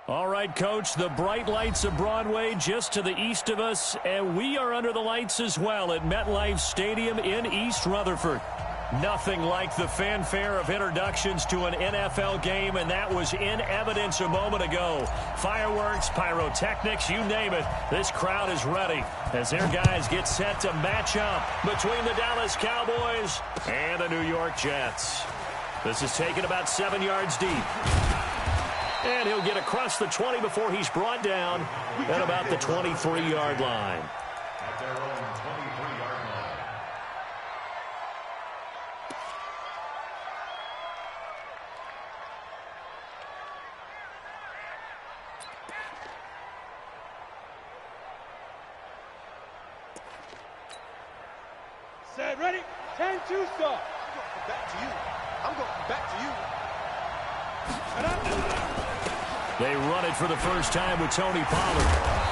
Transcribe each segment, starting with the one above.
All right, Coach, the bright lights of Broadway just to the east of us, and we are under the lights as well at MetLife Stadium in East Rutherford. Nothing like the fanfare of introductions to an NFL game, and that was in evidence a moment ago. Fireworks, pyrotechnics, you name it. This crowd is ready as their guys get set to match up between the Dallas Cowboys and the New York Jets. This is taken about 7 yards deep. And he'll get across the 20 before he's brought down at about the 23-yard line. At their own 23-yard line. Set, ready, 10-2 start. Back to you. I'm going back to you. They run it for the first time with Tony Pollard.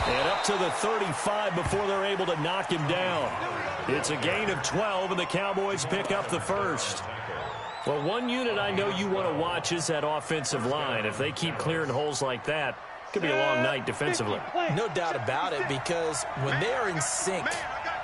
And up to the 35 before they're able to knock him down. It's a gain of 12, and the Cowboys pick up the first. Well, one unit I know you want to watch is that offensive line. If they keep clearing holes like that, it could be a long night defensively. No doubt about it, because when they are in sync,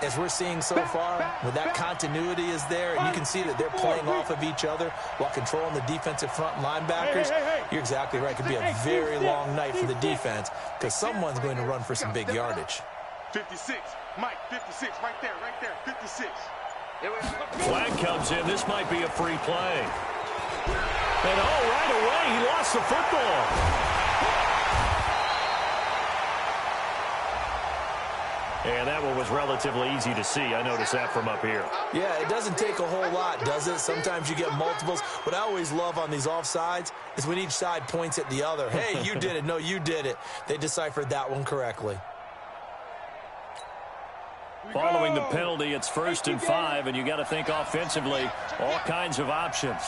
as we're seeing so far, when that continuity is there, and you can see that they're playing off of each other while controlling the defensive front linebackers, you're exactly right. It could be a very long night for the defense because someone's going to run for some big yardage. 56, Mike, 56, right there, 56. Flag comes in. This might be a free play. And right away, he lost the football. And that one was relatively easy to see. I noticed that from up here. Yeah, it doesn't take a whole lot, does it? Sometimes you get multiples. What I always love on these offsides is when each side points at the other. Hey, you did it. No, you did it. They deciphered that one correctly. Following the penalty, it's 1st and 5, and you got to think offensively, all kinds of options.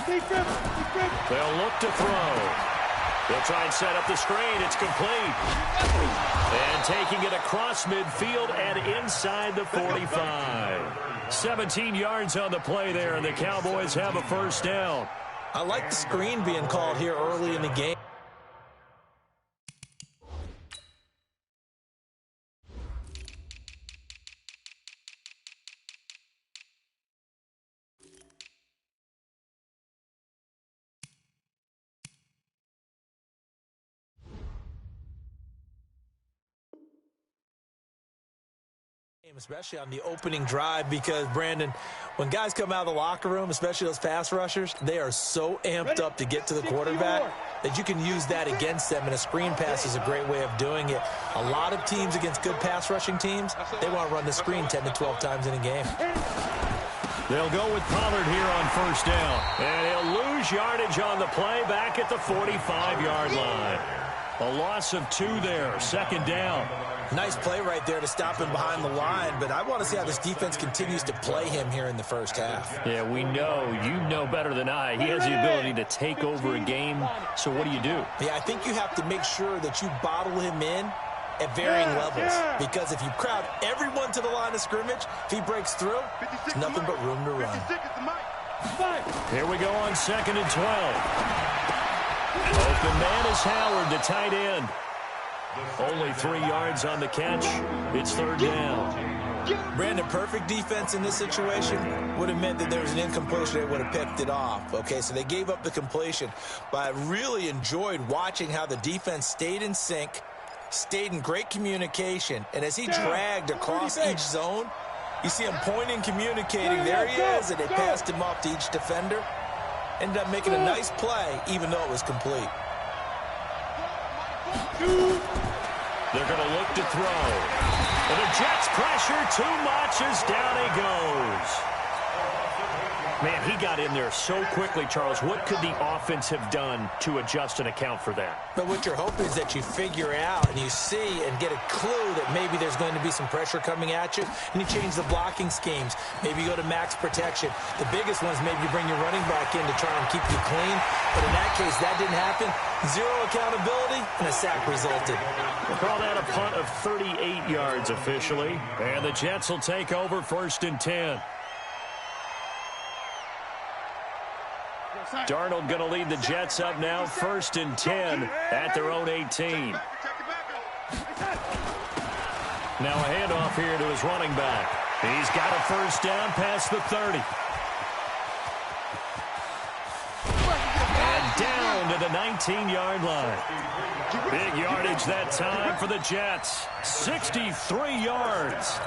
They'll look to throw. They'll try and set up the screen. It's complete. And taking it across midfield and inside the 45. 17 yards on the play there, and the Cowboys have a first down. I like the screen being called here early in the game. Especially on the opening drive, because, Brandon, when guys come out of the locker room, especially those pass rushers, they are so amped up to get to the quarterback that you can use that against them, and a screen pass is a great way of doing it. A lot of teams against good pass rushing teams, they want to run the screen 10 to 12 times in a game. They'll go with Pollard here on first down. And he'll lose yardage on the play back at the 45-yard line. A loss of 2 there, 2nd down. Nice play right there to stop him behind the line, but I want to see how this defense continues to play him here in the first half. Yeah, we know. You know better than I. He has the ability to take over a game, so what do you do? Yeah, I think you have to make sure that you bottle him in at varying levels, because if you crowd everyone to the line of scrimmage, if he breaks through, there's nothing but room to run. Here we go on 2nd and 12. Open man is Howard, the tight end. Only 3 yards on the catch. It's 3rd down. Brandon, perfect defense in this situation would have meant that there was an incompletion. They would have picked it off. Okay, so they gave up the completion. But I really enjoyed watching how the defense stayed in sync, stayed in great communication. And as he dragged across each zone, you see him pointing, communicating. There he is, and they passed him off to each defender. Ended up making a nice play, even though it was complete. They're going to look to throw. And the Jets pressure too much as down he goes. Man, he got in there so quickly, Charles. What could the offense have done to adjust and account for that? But what you're hoping is that you figure out and you see and get a clue that maybe there's going to be some pressure coming at you, and you change the blocking schemes. Maybe you go to max protection. The biggest one is maybe you bring your running back in to try and keep you clean. But in that case, that didn't happen. 0 accountability, and a sack resulted. We'll call that a punt of 38 yards officially. And the Jets will take over 1st and 10. Darnold going to lead the Jets up now, 1st and 10 at their own 18. Now a handoff here to his running back. He's got a 1st down past the 30. And down to the 19-yard line. Big yardage that time for the Jets. 63 yards.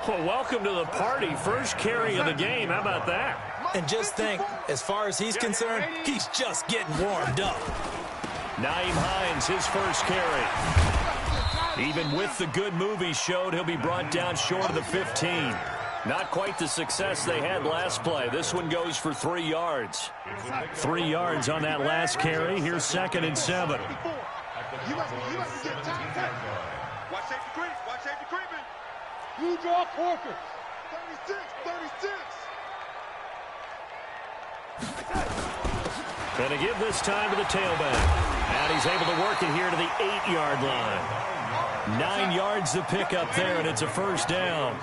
Well, welcome to the party. First carry of the game. How about that? And just think, as far as he's concerned, he's just getting warmed up. Nyheim Hines, his first carry. Even with the good move he showed, he'll be brought down short of the 15. Not quite the success they had last play. This one goes for 3 yards. 3 yards on that last carry. Here's 2nd and 7. Watch safety creep. Watch safety creeping. You draw quarters. 36. Going to give this time to the tailback. And he's able to work it here to the 8-yard line. 9 yards to pick up there, and it's a 1st down.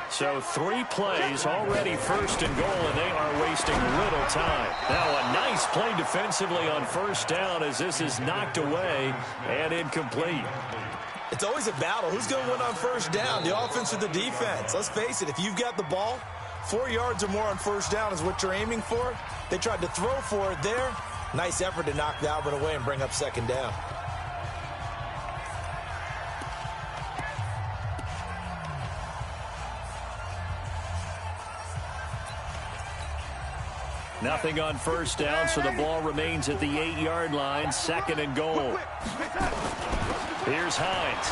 So 3 plays, already 1st and goal, and they are wasting little time. Now a nice play defensively on 1st down as this is knocked away and incomplete. It's always a battle. Who's going to win on 1st down, the offense or the defense? Let's face it, if you've got the ball, 4 yards or more on 1st down is what you're aiming for. They tried to throw for it there. Nice effort to knock that one away and bring up 2nd down. Nothing on 1st down, so the ball remains at the 8-yard line. 2nd and goal. Here's Hines.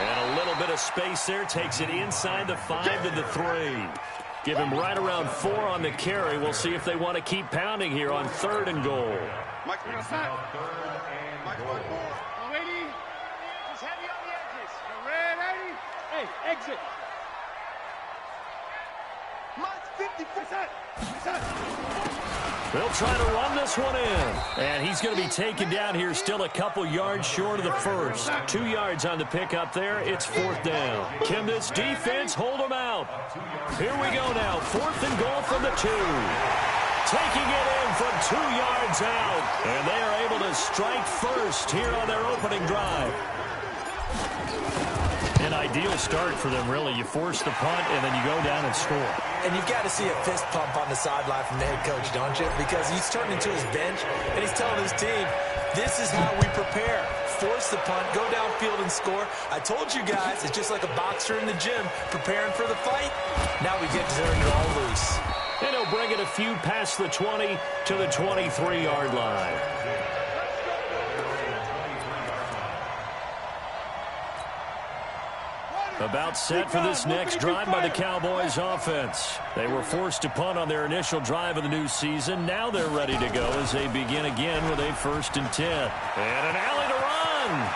And a little bit of space there. Takes it inside the 5 to the 3. Give him right around 4 on the carry. We'll see if they want to keep pounding here on 3rd and goal. Mike's going to sack. Ready? Just heavy on the edges. Ready? Hey, exit. Mike's 50%. They'll try to run this one in. And he's going to be taken down here, still a couple yards short of the 1st. 2 yards on the pickup there. It's 4th down. Can this defense hold them out? Here we go now. 4th and goal from the 2. Taking it in from 2 yards out. And they are able to strike first here on their opening drive. An ideal start for them, really. You force the punt, and then you go down and score. And you've got to see a fist pump on the sideline from the head coach, don't you? Because he's turned into his bench, and he's telling his team, this is how we prepare. Force the punt, go downfield and score. I told you guys, it's just like a boxer in the gym preparing for the fight. Now we get to turn it all loose. And he'll bring it a few past the 20 to the 23-yard line. About set for this next drive by the Cowboys offense. They were forced to punt on their initial drive of the new season. Now they're ready to go as they begin again with a 1st and 10. And an alley to run.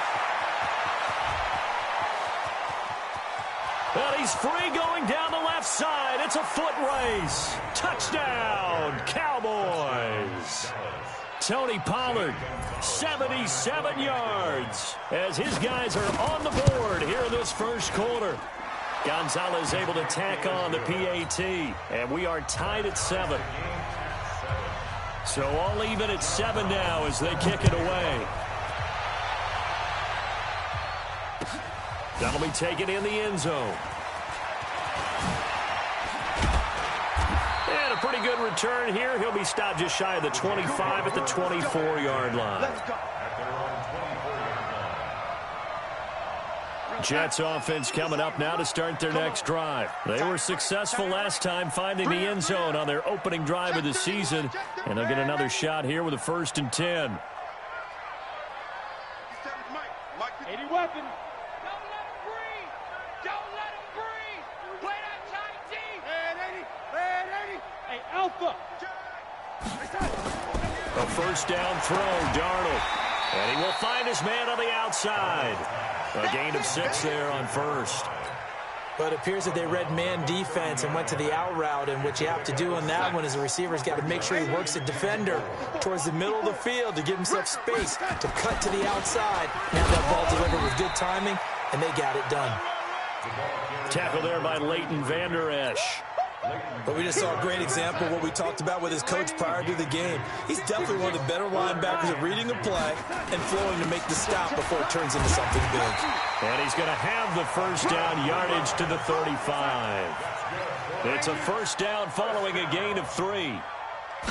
And he's free going down the left side. It's a foot race. Touchdown, Cowboys. Tony Pollard, 77 yards, as his guys are on the board here in this 1st quarter. Gonzalez able to tack on the PAT, and we are tied at 7. So all even at 7 now as they kick it away. That'll be taken in the end zone. And a pretty good return here. He'll be stopped just shy of the 25 at the 24-yard line. Jets offense coming up now to start their next drive. They were successful last time finding the end zone on their opening drive of the season. And they'll get another shot here with a 1st and 10. 80 weapon. Alpha. A 1st down throw, Darnold. And he will find his man on the outside. A gain of 6 there on 1st. But it appears that they read man defense and went to the out route, and what you have to do on that one is the receiver's got to make sure he works the defender towards the middle of the field to give himself space to cut to the outside. Have that ball delivered with good timing, and they got it done. Tackle there by Leighton Vander Esch. But we just saw a great example of what we talked about with his coach prior to the game. He's definitely one of the better linebackers at reading the play and flowing to make the stop before it turns into something big. And he's going to have the first down, yardage to the 35. It's a first down following a gain of 3.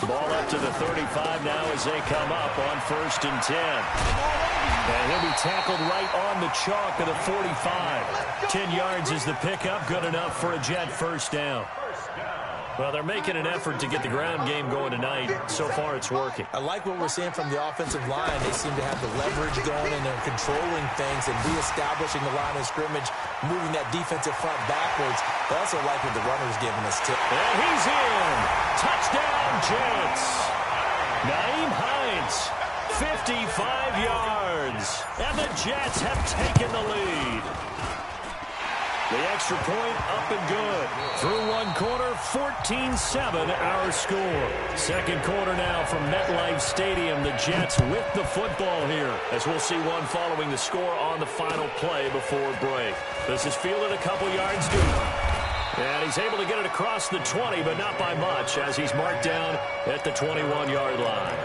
Ball up to the 35 now as they come up on 1st and 10. And he'll be tackled right on the chalk of the 45. 10 yards is the pickup, good enough for a Jet first down. Well, they're making an effort to get the ground game going tonight. So far, it's working. I like what we're seeing from the offensive line. They seem to have the leverage going, and they're controlling things and reestablishing the line of scrimmage, moving that defensive front backwards. I also like what the runner's giving us, too. And he's in. Touchdown, Jets. Naeem Hines, 55 yards. And the Jets have taken the lead. The extra point up and good. Through one quarter, 14-7 our score. Second quarter now from MetLife Stadium. The Jets with the football here, as we'll see one following the score on the final play before break. This is fielded a couple yards deep. And he's able to get it across the 20, but not by much, as he's marked down at the 21-yard line.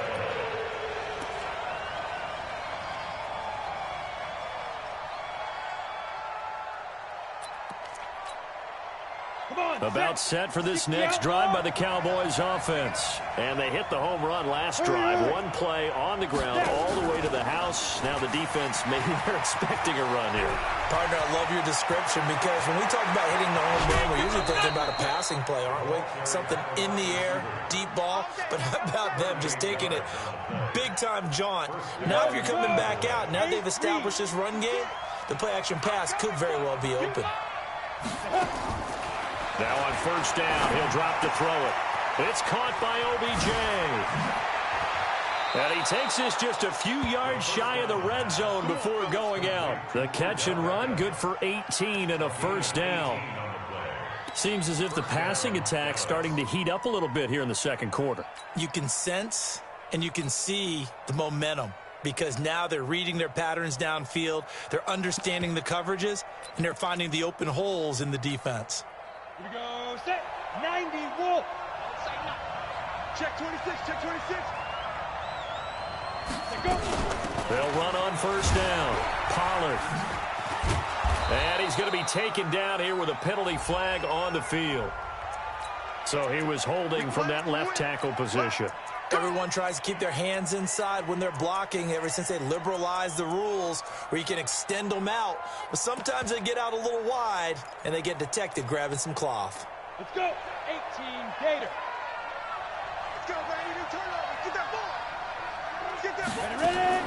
About set for this next drive by the Cowboys offense. And they hit the home run last drive. One play on the ground all the way to the house. Now the defense, maybe they're expecting a run here. Partner, I love your description, because when we talk about hitting the home run, we're usually thinking about a passing play, aren't we? Something in the air, deep ball. But how about them just taking it big-time jaunt? Now if you're coming back out, now they've established this run game, the play-action pass could very well be open. Now on first down, he'll drop to throw it. It's caught by OBJ. And he takes this just a few yards shy of the red zone before going out. The catch and run, good for 18 and a first down. Seems as if the passing attack's starting to heat up a little bit here in the second quarter. You can sense and you can see the momentum, because now they're reading their patterns downfield, they're understanding the coverages, and they're finding the open holes in the defense. Here we go, set, 90, wolf. Check 26, check 26. Set, go. They'll run on first down. Pollard. And he's going to be taken down here with a penalty flag on the field. So he was holding from that left tackle position. Everyone tries to keep their hands inside when they're blocking, ever since they liberalized the rules where you can extend them out. But sometimes they get out a little wide, and they get detected grabbing some cloth. Let's go. 18, Gator. Let's go, Brady. New turnover. Get that ball. Get that ball. Ready.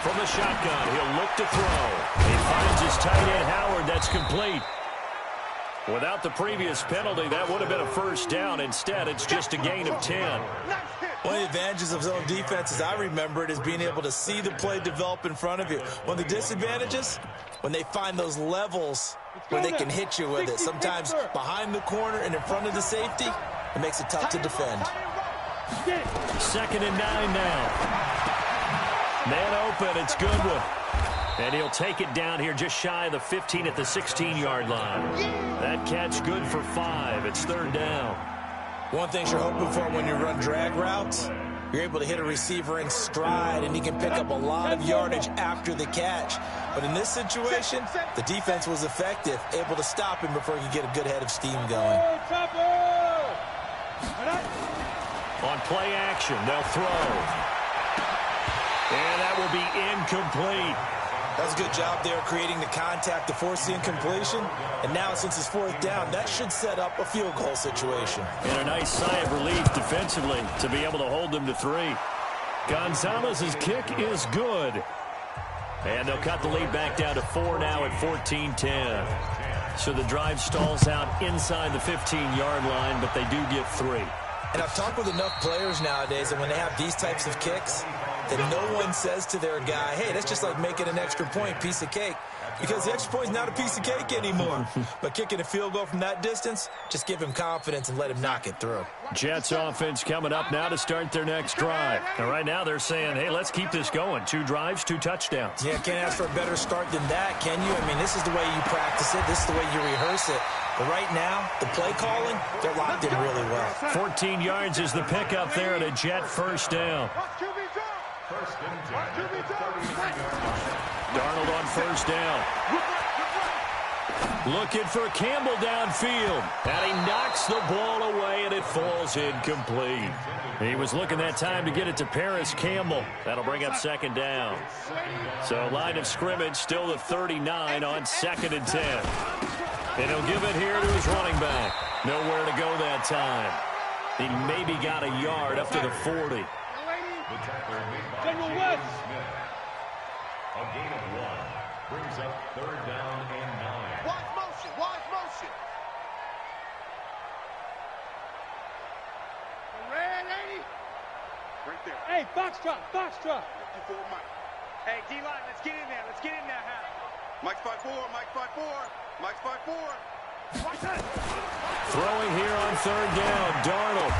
From the shotgun, he'll look to throw. He finds his tight end, Howard. That's complete. Without the previous penalty, that would have been a first down. Instead, it's just a gain of 10. One of the advantages of zone defense, as I remember it, is being able to see the play develop in front of you. One of the disadvantages, when they find those levels where they can hit you with it. Sometimes behind the corner and in front of the safety, it makes it tough to defend. 2nd and 9 now. Man open, it's Goodwin. And he'll take it down here just shy of the 15 at the 16-yard line. That catch good for 5. It's 3rd down. One thing you're hoping for when you run drag routes, you're able to hit a receiver in stride, and he can pick up a lot of yardage after the catch. But in this situation, the defense was effective, able to stop him before he could get a good head of steam going. On play action, they'll throw. And that will be incomplete. That's a good job there creating the contact to force the incompletion. And now, since it's 4th down, that should set up a field goal situation. And a nice sigh of relief defensively to be able to hold them to 3. Gonzalez's kick is good. And they'll cut the lead back down to 4 now at 14-10. So the drive stalls out inside the 15-yard line, but they do get 3. And I've talked with enough players nowadays, and when they have these types of kicks, that no one says to their guy, hey, that's just like making an extra point, piece of cake. Because the extra point is not a piece of cake anymore. But kicking a field goal from that distance, just give him confidence and let him knock it through. Jets offense coming up now to start their next drive. And right now they're saying, hey, let's keep this going. 2 drives, 2 touchdowns. Yeah, can't ask for a better start than that, can you? I mean, this is the way you practice it. This is the way you rehearse it. But right now, the play calling, they're locked in really well. 14 yards is the pickup there and a Jet first down. First and 10. Darnold on first down. Looking for Campbell downfield. And he knocks the ball away, and it falls incomplete. He was looking that time to get it to Paris Campbell. That'll bring up second down. So line of scrimmage still the 39 on second and 10. And he'll give it here to his running back. Nowhere to go that time. He maybe got a yard up to the 40. The tackler made by General James West. Smith. A gain of 1 brings up third down and 9. Watch motion. Watch motion. Red 80. Right there. Hey, foxtrot, foxtrot. 54 Mike. Hey, D-line, let's get in there. Let's get in there, Hal. Mike's 5-4. Mike's 5-4. Mike's 5-4. Throwing here on third down. Darnold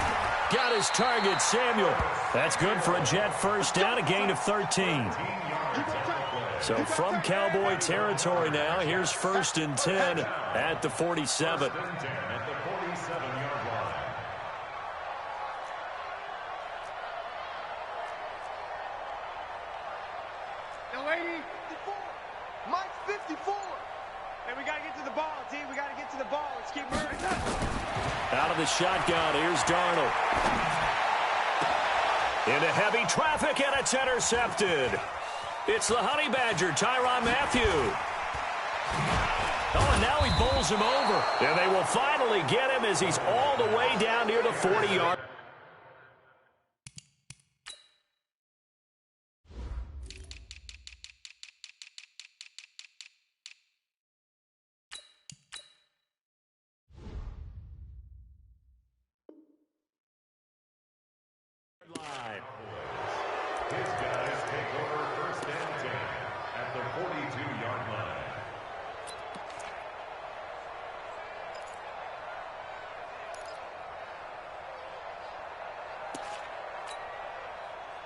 got his target, Samuel. That's good for a Jet first down, a gain of 13. So from Cowboy territory now, here's first and 10 at the 47. First and 10 at the 47-yard line. No 80. 54. Mike's 54. Hey, we got to get to the ball, D. We got to get to the ball. Let's keep moving. Out of the shotgun, here's Darnold. Into heavy traffic, and it's intercepted. It's the Honey Badger, Tyrann Mathieu. Oh, and now he bowls him over. And they will finally get him as he's all the way down near the 40-yard. His guys take over first and 10 at the 42-yard line.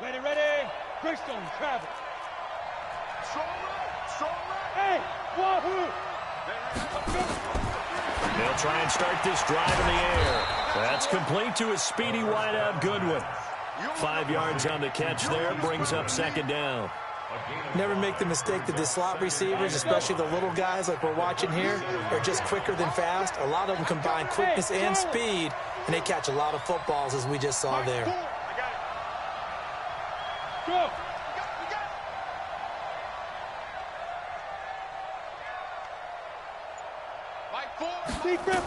Ready, ready. Greystone, travel. Strong right. Strong right. Hey, wahoo. They'll try and start this drive in the air. That's complete to a speedy wideout Goodwin. 5 yards on the catch there, brings up second down. Never make the mistake that the slot receivers, especially the little guys like we're watching here, are just quicker than fast. A lot of them combine quickness and speed, and they catch a lot of footballs, as we just saw there. Go.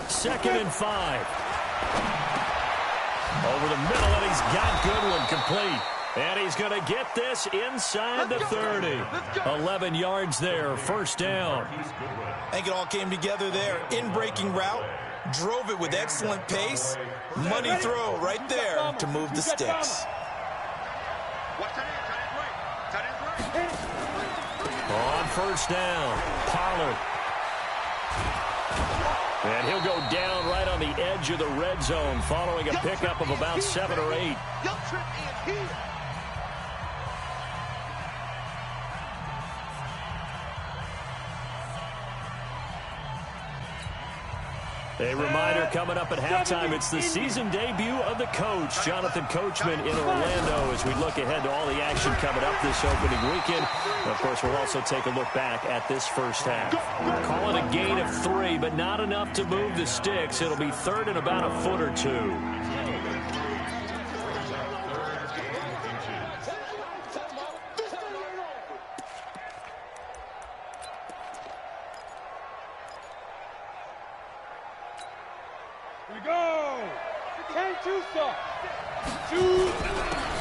Second and 5. Over the middle, and he's got Goodwin complete. And he's going to get this inside the 30. 11 yards there, first down. I think it all came together there. In-breaking route, drove it with excellent pace. Money throw right there to move the sticks. On first down, Pollard. And he'll go down right on the edge of the red zone following a pickup of about 7 or 8. A reminder coming up at halftime, it's the season debut of the coach, Jonathan Coachman, in Orlando, as we look ahead to all the action coming up this opening weekend. And of course, we'll also take a look back at this first half. Call it a gain of 3, but not enough to move the sticks. It'll be third and about a foot or 2.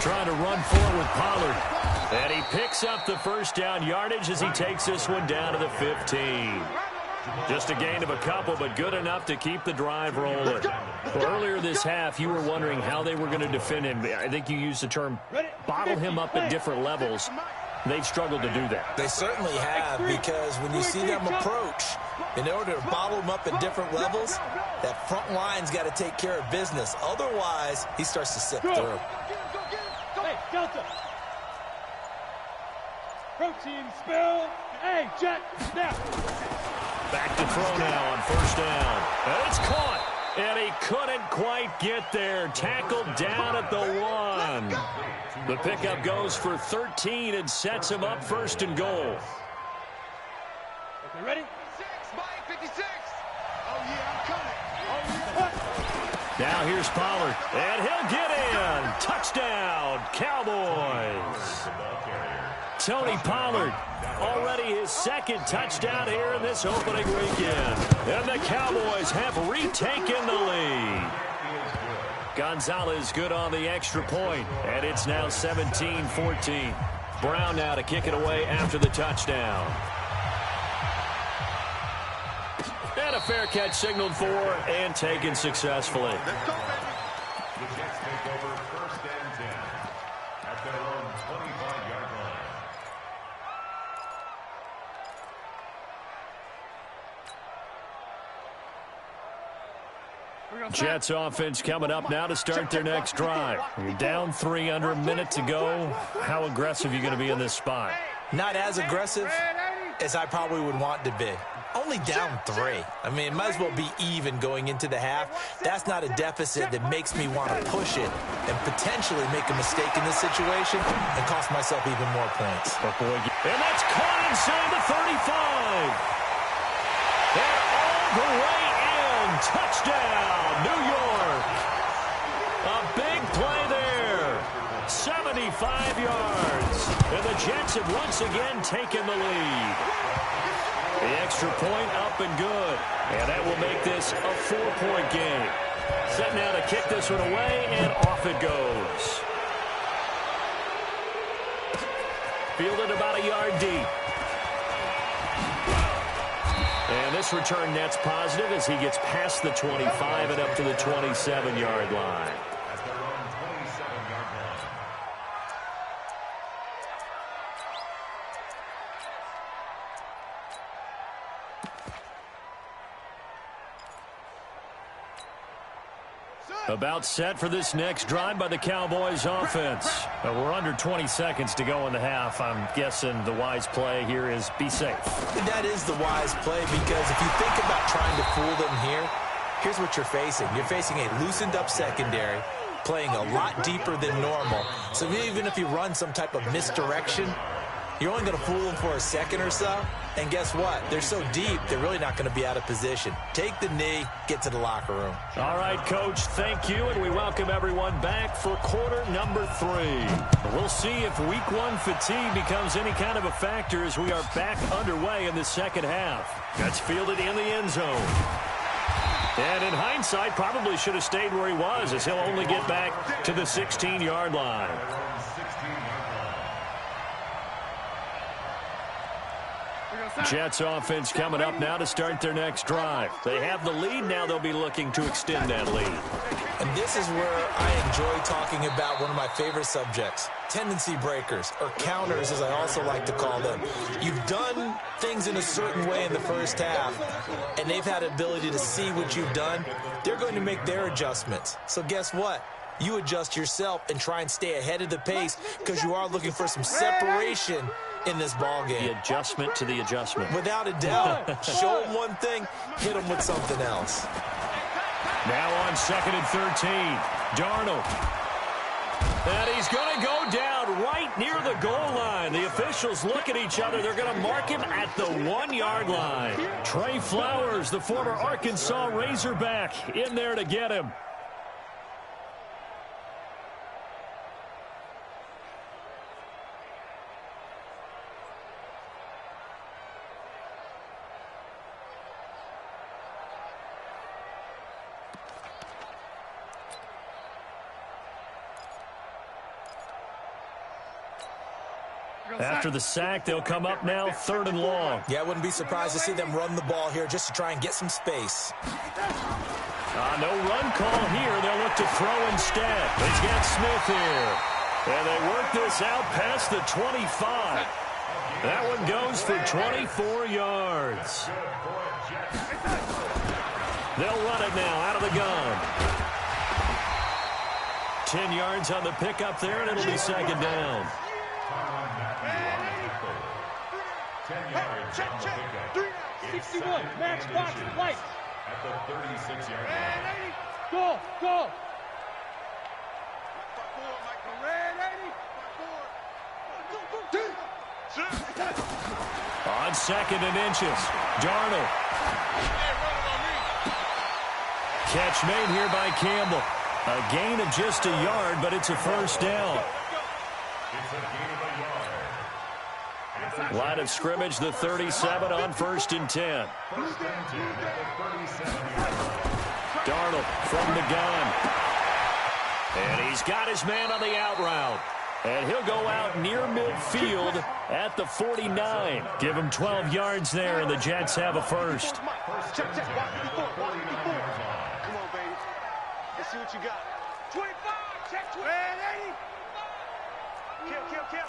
Trying to run forward with Pollard. And he picks up the first down yardage as he takes this one down to the 15. Just a gain of a couple, but good enough to keep the drive rolling. Well, earlier this half, you were wondering how they were going to defend him. I think you used the term bottle him up at different levels. They've struggled to do that. They certainly have, because when you see them approach, in order to bottle him up at different levels, that front line's got to take care of business. Otherwise, he starts to slip through. Hey, Delta. Protein spill. Hey, Jet, snap. Back to throw now on first down. And it's caught. And he couldn't quite get there. Tackled down at the 1. The pickup goes for 13 and sets him up first and goal. Okay, ready? 56. Oh, yeah, I'm coming. Now here's Pollard. And he'll get in. Touchdown, Cowboys. Tony Pollard, already his second touchdown here in this opening weekend. And the Cowboys have retaken the lead. Gonzalez good on the extra point, and it's now 17-14. Brown now to kick it away after the touchdown. And a fair catch signaled for and taken successfully. The Jets take over first and 10 at their own 25-yard line. Jets offense coming up now to start their next drive. You're down 3 under a minute to go. How aggressive are you going to be in this spot? Not as aggressive as I probably would want to be. Only down 3. I mean, it might as well be even going into the half. That's not a deficit that makes me want to push it and potentially make a mistake in this situation and cost myself even more points. And that's caught inside the 35. And all the way in. Touchdown, New York. A big play there. 75 yards. And the Jets have once again taken the lead. The extra point up and good. And that will make this a 4-point game. Set now to kick this one away, and off it goes. Fielded about a yard deep. And this return net's positive as he gets past the 25 and up to the 27-yard line. At their own 27-yard line. About set for this next drive by the Cowboys offense. We're under 20 seconds to go in the half. I'm guessing the wise play here is be safe. That is the wise play, because if you think about trying to fool them here, here's what you're facing. You're facing a loosened up secondary, playing a lot deeper than normal. So even if you run some type of misdirection, you're only going to fool them for a second or so. And guess what? They're so deep, they're really not going to be out of position. Take the knee, get to the locker room. All right, Coach, thank you, and we welcome everyone back for quarter number 3. We'll see if Week 1 fatigue becomes any kind of a factor as we are back underway in the second half. That's fielded in the end zone. And in hindsight, probably should have stayed where he was, as he'll only get back to the 16-yard line. Jets offense coming up now to start their next drive. They have the lead now. They'll be looking to extend that lead. And this is where I enjoy talking about one of my favorite subjects, tendency breakers, or counters as I also like to call them. You've done things in a certain way in the first half, and they've had the ability to see what you've done. They're going to make their adjustments. So guess what? You adjust yourself and try and stay ahead of the pace, because you are looking for some separation in this ball game. The adjustment to the adjustment. Without a doubt. Show them one thing, hit them with something else. Now on 2nd and 13, Darnold. And he's going to go down right near the goal line. The officials look at each other. They're going to mark him at the 1-yard line. Trey Flowers, the former Arkansas Razorback, in there to get him. After the sack, they'll come up now 3rd and long. Yeah, I wouldn't be surprised to see them run the ball here just to try and get some space. No run call here. They'll look to throw instead. He's got Smith here. And they work this out past the 25. That one goes for 24 yards. They'll run it now out of the gun. 10 yards on the pickup there, and it'll be 2nd down. 10 yards on the pickup. 61, match box, lights. At the 36-yard line. Go, go. On 2nd and inches, Darnold. Catch made here by Campbell. A gain of just a yard, but it's a first down. It's a gain of a yard. Line of scrimmage, the 37 on 1st and 10. First and 10 at the 37-yard line. Darnold from the gun. And he's got his man on the out route. And he'll go out near midfield at the 49. Give him 12 yards there, and the Jets have a first. Check. Come on, baby. Let's see what you got. 25. Check 20. Kill.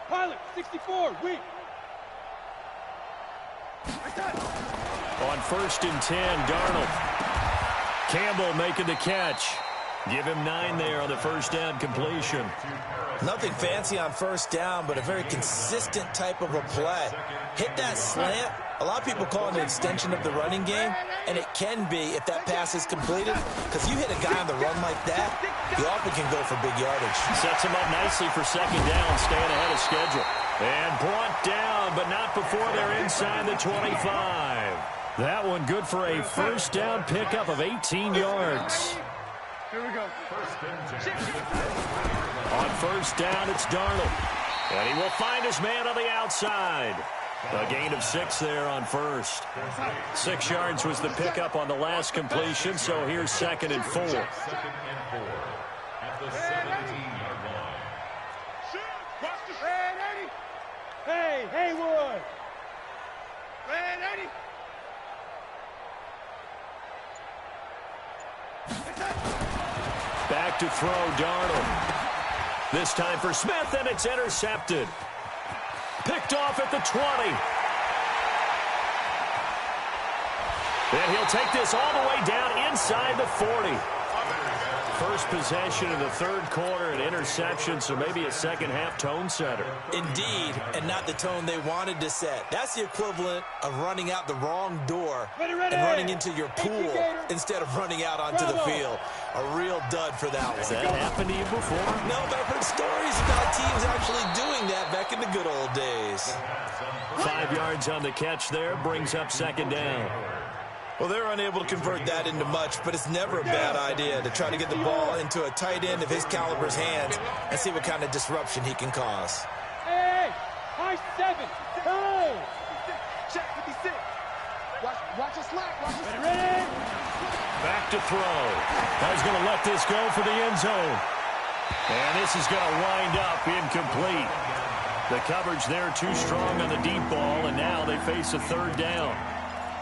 Pilot, 64, weak. On 1st and 10, Darnold. Campbell making the catch. Give him 9 there on the first down completion. Nothing fancy on first down, but a very consistent type of a play. Hit that slant. A lot of people call it an extension of the running game, and it can be if that pass is completed, because you hit a guy on the run like that, he often can go for big yardage. Sets him up nicely for second down, staying ahead of schedule. And brought down, but not before they're inside the 25. That one good for a first down pickup of 18 yards. Here we go. On first down, it's Darnold. And he will find his man on the outside. A gain of 6 there on first. 6 yards was the pickup on the last completion, so here's 2nd and 4. 2nd and 4 at the 17-yard line. Hey, Haywood. Back to throw, Darnold. This time for Smith, and it's intercepted. Picked off at the 20. And he'll take this all the way down inside the 40. First possession of the third quarter, an interception, so maybe a second-half tone setter. Indeed, and not the tone they wanted to set. That's the equivalent of running out the wrong door and running into your pool instead of running out onto the field. A real dud for that one. Has that happened to you before? No, but I've heard stories about teams actually doing that back in the good old days. 5 yards on the catch there, brings up second down. Well, they're unable to convert that into much, but it's never a bad idea to try to get the ball into a tight end of his caliber's hands and see what kind of disruption he can cause. Hey, high 7. Hey. Check 56. Watch a slack. Ready? Back to throw. He's going to let this go for the end zone. And this is going to wind up incomplete. The coverage there too strong on the deep ball, and now they face a third down.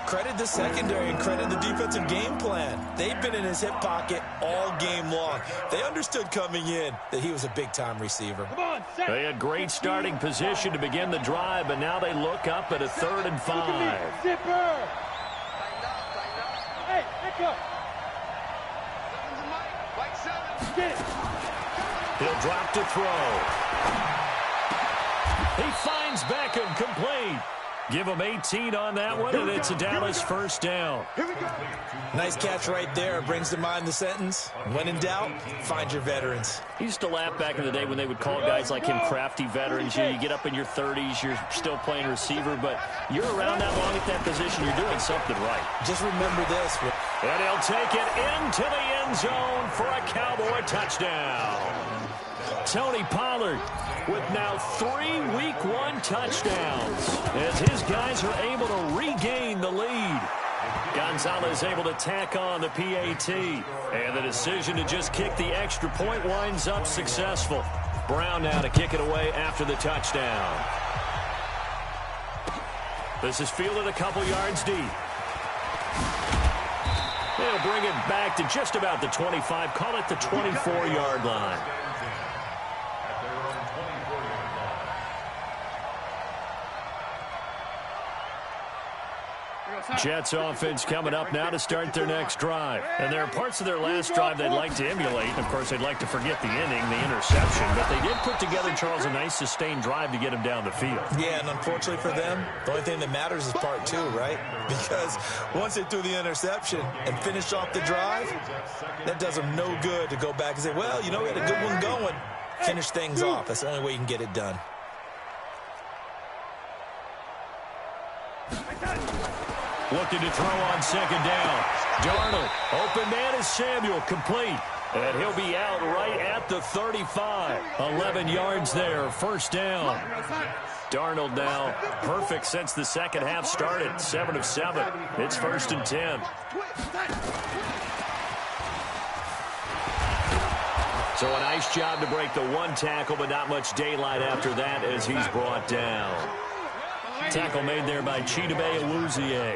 Credit the secondary and credit the defensive game plan. They've been in his hip pocket all game long. They understood coming in that he was a big-time receiver. Come on, set. They had great starting position to begin the drive, but now they look up at a 3rd and 5. Zipper. Hey, echo. Get it. He'll drop to throw. He finds Beckham complete. Give him 18 on that one, and it's a Dallas first down. Nice catch right there. Brings to mind the sentence, when in doubt, find your veterans. He used to laugh back in the day when they would call guys like him crafty veterans. You get up in your 30s, you're still playing receiver, but you're around that long at that position, you're doing something right. Just remember this. And he'll take it into the end zone for a Cowboy touchdown. Tony Pollard with now 3 Week 1 touchdowns as his guys are able to regain the lead. Gonzalez able to tack on the PAT, and the decision to just kick the extra point winds up successful. Brown now to kick it away after the touchdown. This is fielded a couple yards deep. They'll bring it back to just about the 25, call it the 24-yard line. Jets offense coming up now to start their next drive. And there are parts of their last drive they'd like to emulate. Of course, they'd like to forget the inning, the interception. But they did put together, Charles, a nice sustained drive to get him down the field. Yeah, and unfortunately for them, the only thing that matters is part two, right? Because once they threw the interception and finished off the drive, that does them no good to go back and say, well, you know, we had a good one going. Finish things off. That's the only way you can get it done. Looking to throw on second down. Darnold, open man is Samuel, complete. And he'll be out right at the 35. 11 yards there, first down. Darnold now perfect since the second half started. 7 of 7. It's 1st and 10. So a nice job to break the one tackle, but not much daylight after that as he's brought down. Tackle made there by Chidobe Awuzie.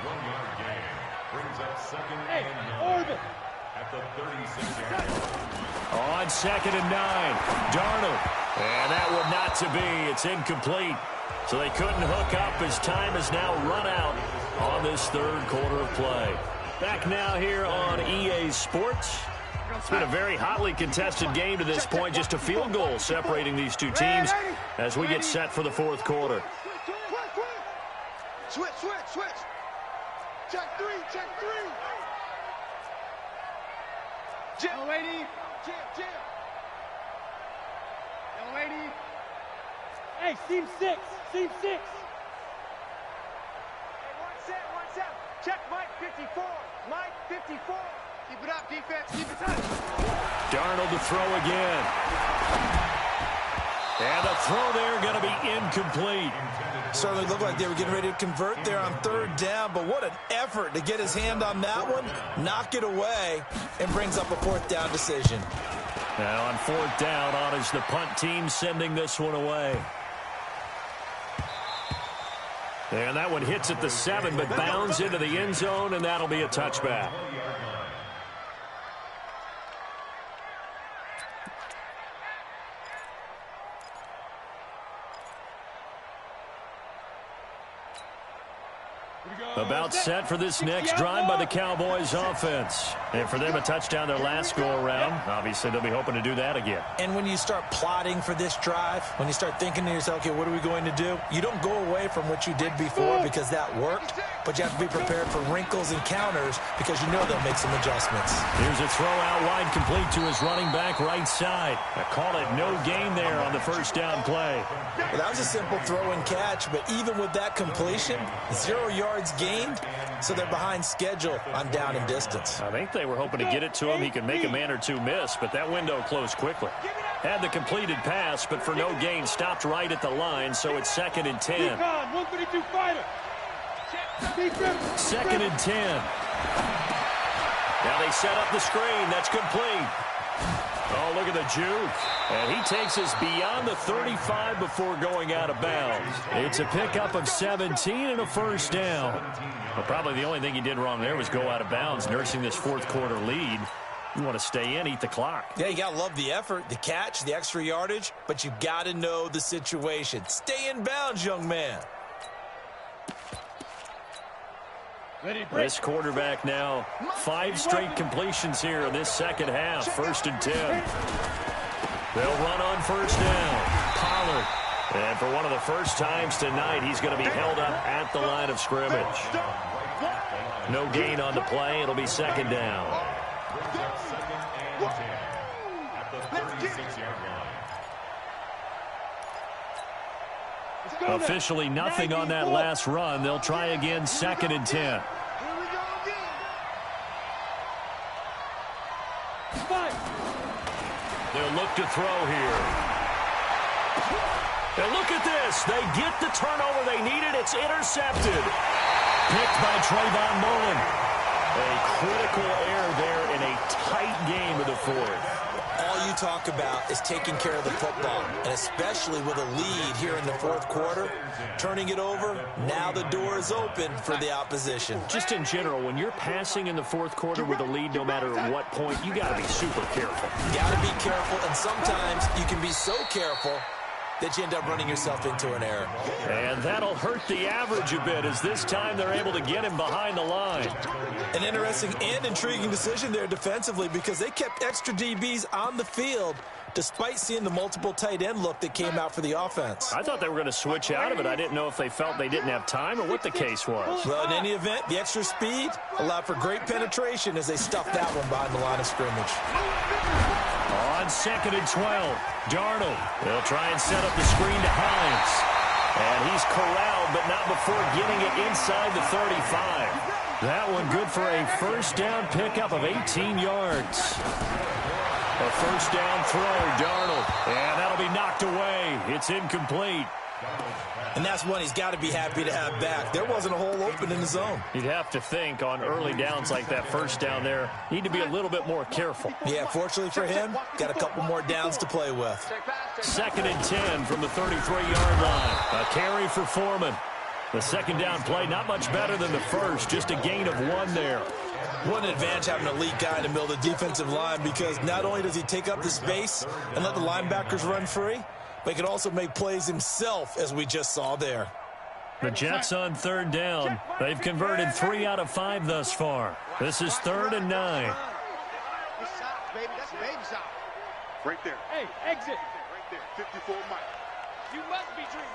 1-yard gain brings up 2nd and 9 at the 36-yard line. On 2nd and 9, Darnold. And that one not to be. It's incomplete. So they couldn't hook up as time has now run out on this third quarter of play. Back now here on EA Sports. It's been a very hotly contested game to this point. Just a field goal separating these two teams as we get set for the fourth quarter. Switch. Check three. Jim. Young lady. Jim. Young lady. Hey, seam 6. Hey, one set. Check Mike 54. Mike 54. Keep it up, defense. Keep it up. Darnold to throw again. And the throw there going to be incomplete. Certainly looked like they were getting ready to convert there on 3rd down, but what an effort to get his hand on that one, knock it away, and brings up a 4th down decision. Now on 4th down, on is the punt team sending this one away. And that one hits at the 7, but bounds into the end zone, and that'll be a touchback. About set for this next drive by the Cowboys offense. And for them, a touchdown their last go-around. Obviously, they'll be hoping to do that again. And when you start plotting for this drive, when you start thinking to yourself, okay, what are we going to do? You don't go away from what you did before because that worked, but you have to be prepared for wrinkles and counters because you know they'll make some adjustments. Here's a throw out wide complete to his running back right side. I call it no gain there on the first down play. Well, that was a simple throw and catch, but even with that completion, 0 yards gained, so they're behind schedule on down and distance. I think they were hoping to get it to him. He could make a man or two miss, but that window closed quickly. Had the completed pass, but for no gain, stopped right at the line, so it's 2nd and 10. 132 fighter. 2nd and 10. Now they set up the screen. That's complete. Oh, look at the juke. And he takes us beyond the 35 before going out of bounds. It's a pickup of 17 and a first down. Well, probably the only thing he did wrong there was go out of bounds, nursing this fourth quarter lead. You want to stay in, eat the clock. Yeah, you got to love the effort, the catch, the extra yardage, but you got to know the situation. Stay in bounds, young man. This quarterback now, 5 straight completions here in this second half. 1st and 10. They'll run on first down. Pollard. And for one of the first times tonight, he's going to be held up at the line of scrimmage. No gain on the play. It'll be 2nd down. 2nd and 10 at the 36-yard line. Officially nothing on that last run. They'll try again, 2nd and 10. They'll look to throw here. And look at this. They get the turnover they needed. It's intercepted. Picked by Trayvon Mullen. A critical error there in a tight game of the fourth. All you talk about is taking care of the football, and especially with a lead here in the fourth quarter, turning it over, now the door is open for the opposition. Just in general, when you're passing in the fourth quarter with a lead, no matter what point, you got to be super careful. You got to be careful, and sometimes you can be so careful that you end up running yourself into an error. And that'll hurt the average a bit as this time they're able to get him behind the line. An interesting and intriguing decision there defensively because they kept extra DBs on the field despite seeing the multiple tight end look that came out for the offense. I thought they were going to switch out of it. I didn't know if they felt they didn't have time or what the case was. Well, in any event, the extra speed allowed for great penetration as they stuffed that one behind the line of scrimmage. On 2nd and 12, Darnold. They'll try and set up the screen to Hines. And he's corralled, but not before getting it inside the 35. That one good for a first down pickup of 18 yards. A first down throw, Darnold. And that'll be knocked away. It's incomplete. And that's one he's got to be happy to have back. There wasn't a hole open in the zone. You'd have to think on early downs like that first down there, need to be a little bit more careful. Yeah, fortunately for him, got a couple more downs to play with. 2nd and 10 from the 33-yard line. A carry for Foreman. The second down play, not much better than the first, just a gain of 1 there. What an advantage having an elite guy in the middle of the defensive line because not only does he take up the space and let the linebackers run free, but he can also make plays himself, as we just saw there. The Jets on 3rd down. They've converted 3 out of 5 thus far. This is 3rd and 9. Right there. Hey, exit. Right there. 54 Mike. You must be dreaming.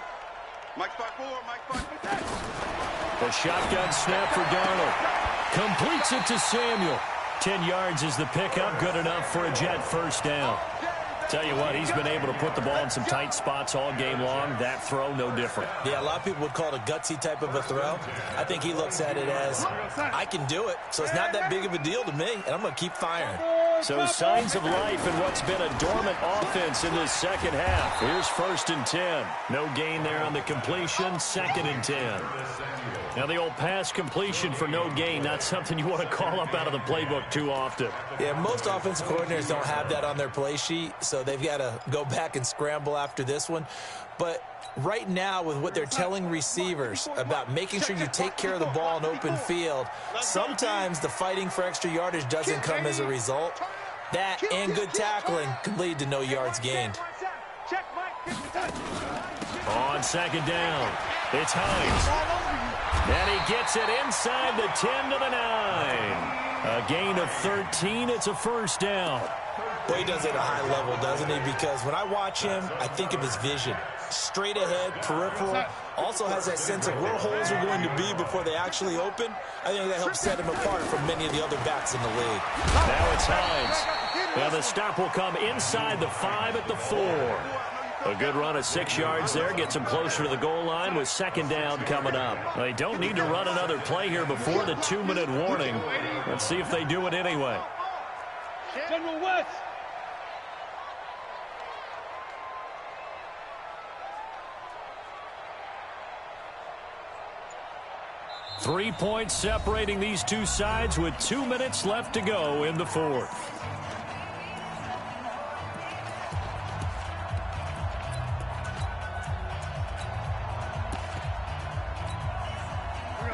Mike 5-4. Mike 5-4. The shotgun snap for Darnold. Completes it to Samuel. 10 yards is the pickup. Good enough for a Jet first down. Tell you what, he's been able to put the ball in some tight spots all game long. That throw, no different. Yeah, a lot of people would call it a gutsy type of a throw. I think he looks at it as, I can do it, so it's not that big of a deal to me, and I'm going to keep firing. So signs of life in what's been a dormant offense in this second half. Here's 1st and 10. No gain there on the completion. 2nd and 10. Now the old pass completion for no gain, not something you want to call up out of the playbook too often. Yeah, most offensive coordinators don't have that on their play sheet, so they've got to go back and scramble after this one. But right now, with what they're telling receivers about making sure you take care of the ball in open field, sometimes the fighting for extra yardage doesn't come as a result. That and good tackling can lead to no yards gained. On 2nd down, it's Hines. And he gets it inside the 10 to the 9. A gain of 13. It's a first down. Well, he does it at a high level, doesn't he? Because when I watch him, I think of his vision. Straight ahead, peripheral. Also has that sense of where holes are going to be before they actually open. I think that helps set him apart from many of the other backs in the league. Now it's Hines. Now the stop will come inside the 5 at the 4. A good run of 6 yards there. Gets him closer to the goal line with 2nd down coming up. They don't need to run another play here before the 2-minute warning. Let's see if they do it anyway. General West. Three points separating these two sides with 2 minutes left to go in the 4th.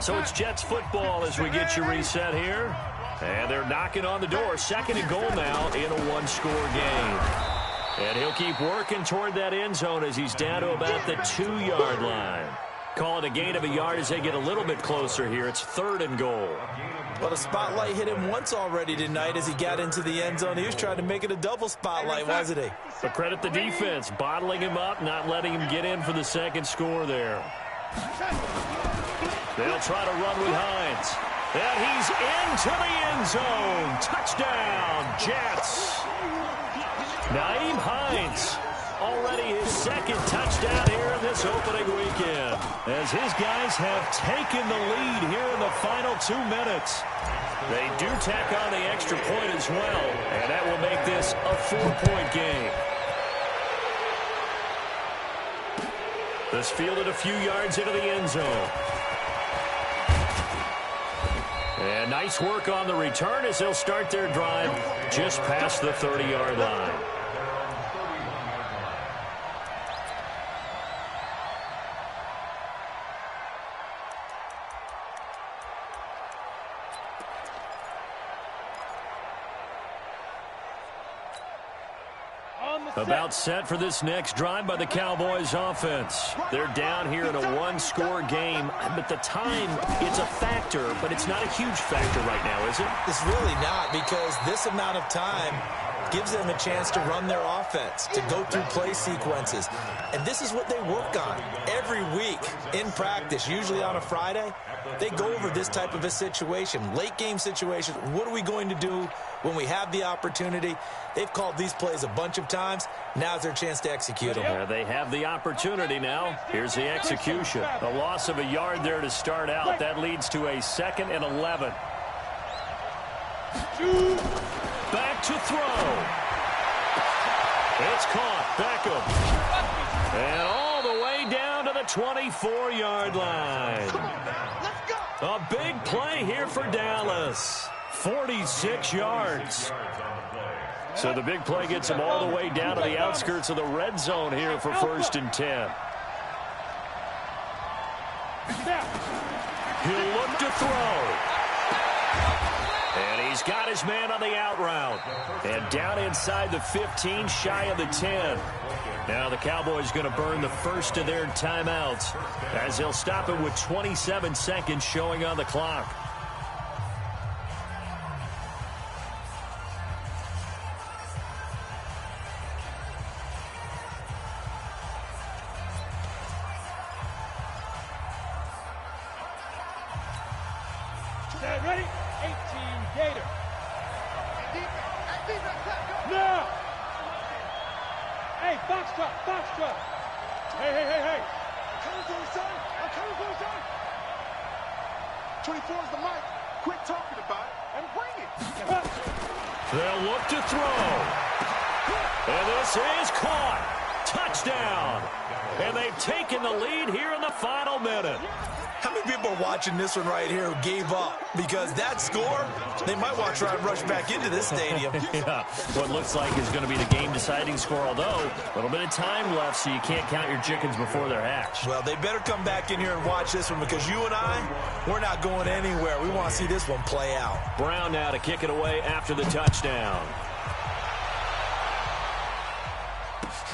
So it's Jets football as we get you reset here. And they're knocking on the door. 2nd and goal now in a 1-score game. And he'll keep working toward that end zone as he's down to about the 2-yard line. Call it a gain of a yard as they get a little bit closer here. It's 3rd and goal. Well, the spotlight hit him once already tonight as he got into the end zone. He was trying to make it a double spotlight, wasn't he? But credit the defense, bottling him up, not letting him get in for the 2nd score there. They'll try to run with Hines. And he's into the end zone. Touchdown, Jets. Naeem Hines, already his 2nd touchdown here in this opening weekend, as his guys have taken the lead here in the final 2 minutes. They do tack on the extra point as well, and that will make this a 4-point game. This fielded a few yards into the end zone. And nice work on the return as they'll start their drive just past the 30-yard line. On the About set for this next drive by the Cowboys offense. They're down here in a one-score game, but the time, it's a factor, but it's not a huge factor right now, is it? It's really not, because this amount of time gives them a chance to run their offense, to go through play sequences. And this is what they work on every week in practice, usually on a Friday. They go over this type of a situation, late game situation. What are we going to do when we have the opportunity? They've called these plays a bunch of times. Now's their chance to execute them. Yeah, they have the opportunity now. Here's the execution. A loss of a yard there to start out. That leads to a 2nd and 11. Back to throw. It's caught. Beckham. And all the way down to the 24-yard line. A big play here for Dallas. 46 yards. So the big play gets him all the way down to the outskirts of the red zone here for 1st and 10. He'll look to throw. And he's got his man on the out route. And down inside the 15, shy of the 10. Now the Cowboys going to burn the first of their timeouts as they'll stop it with 27 seconds showing on the clock. Ready? 18, Gator. No! Hey, box truck. Hey. I'm coming for you, son. 24 is the mic. Quit talking about it and bring it. They'll look to throw. And this is caught. Touchdown. And they've taken the lead here in the final minute. How many people are watching this one right here who gave up? Because that score, they might want to try and rush back into this stadium. Yeah, what looks like is going to be the game-deciding score, although a little bit of time left, so you can't count your chickens before they're hatched. Well, they better come back in here and watch this one, because you and I, we're not going anywhere. We want to see this one play out. Brown now to kick it away after the touchdown.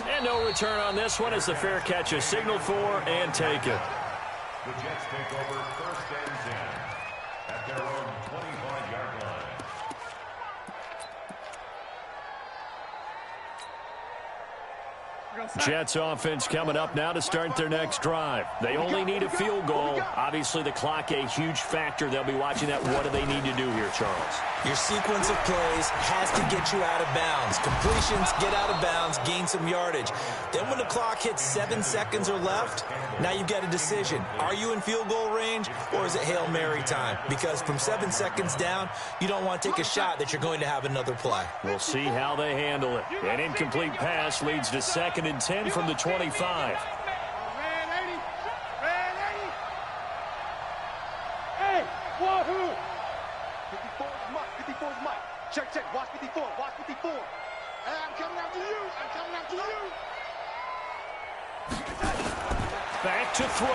And no return on this one as the fair catch is signaled for and taken. The Jets take over 1st and 10 at their own 25-yard line. Jets offense coming up now to start their next drive. They only need a field goal. Obviously, the clock a huge factor. They'll be watching that. What do they need to do here, Charles? Your sequence of plays has to get you out of bounds. Completions, get out of bounds, gain some yardage. Then when the clock hits 7 seconds or left, now you've got a decision. Are you in field goal range, or is it Hail Mary time? Because from 7 seconds down, you don't want to take a shot that you're going to have another play. We'll see how they handle it. An incomplete pass leads to 2nd and 10 from the 25. Hey, wahoo! 54 is Mike. 54 is Mike. Check. Watch 54. Hey, I'm coming after you. Back to throw.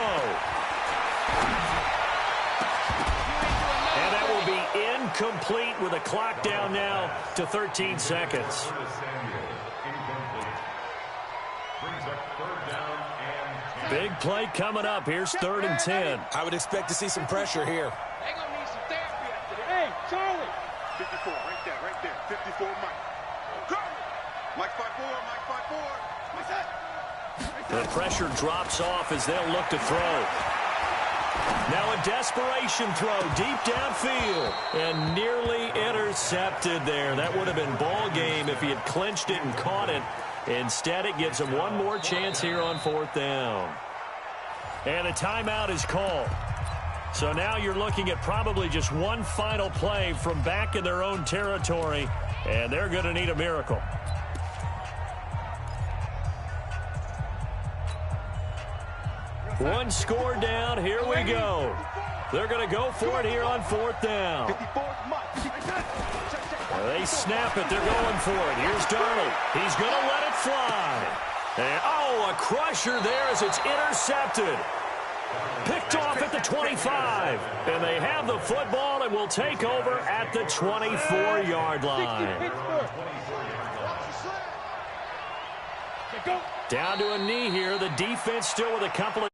And that will be incomplete with a clock down now to 13 seconds. Big play coming up. Here's 3rd and 10. I would expect to see some pressure here. They're going to need some therapy after this. Hey, Charlie! 54, right there. 54, Mike. Go! Mike 5-4. What's that? The pressure drops off as they'll look to throw. Now a desperation throw deep downfield and nearly intercepted there. That would have been ball game if he had clinched it and caught it. Instead, it gives him one more chance here on 4th down. And a timeout is called. So now you're looking at probably just one final play from back in their own territory, and they're going to need a miracle. One score down. Here we go. They're going to go for it here on 4th down. 54 is Mike. They snap it. They're going for it. Here's Darnold. He's going to let it fly. And, a crusher there as it's intercepted. Picked off at the 25. And they have the football and will take over at the 24-yard line. Go. Down to a knee here. The defense still with a couple of